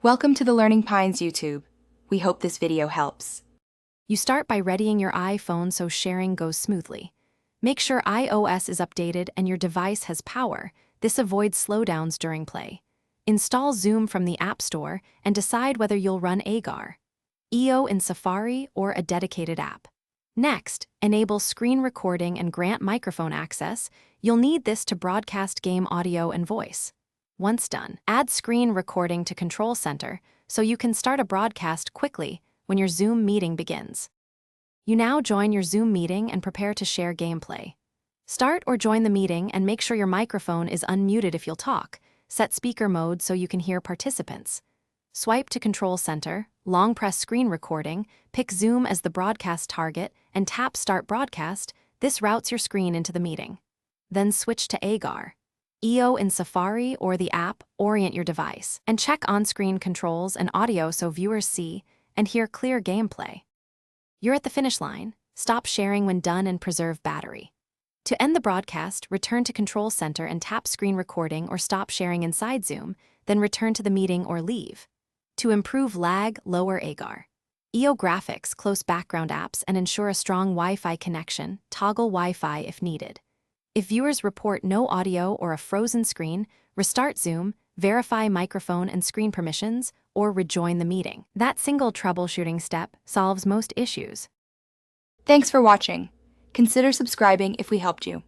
Welcome to the Learning Pines YouTube. We hope this video helps. You start by readying your iPhone so sharing goes smoothly. Make sure iOS is updated and your device has power. This avoids slowdowns during play. Install Zoom from the App Store and decide whether you'll run Agario in Safari or a dedicated app. Next, enable screen recording and grant microphone access. You'll need this to broadcast game audio and voice. Once done, add screen recording to Control Center so you can start a broadcast quickly when your Zoom meeting begins. You now join your Zoom meeting and prepare to share gameplay. Start or join the meeting and make sure your microphone is unmuted if you'll talk. Set speaker mode so you can hear participants. Swipe to Control Center, long press screen recording, pick Zoom as the broadcast target, and tap Start Broadcast. This routes your screen into the meeting. Then switch to Agario in Safari or the app, orient your device, and check on-screen controls and audio so viewers see and hear clear gameplay. You're at the finish line. Stop sharing when done and preserve battery. To end the broadcast, return to Control Center and tap Screen Recording or stop sharing inside Zoom, then return to the meeting or leave. To improve lag, lower Agario graphics, close background apps, and ensure a strong Wi-Fi connection, toggle Wi-Fi if needed. If viewers report no audio or a frozen screen, restart Zoom, verify microphone and screen permissions, or rejoin the meeting. That single troubleshooting step solves most issues. Thanks for watching. Consider subscribing if we helped you.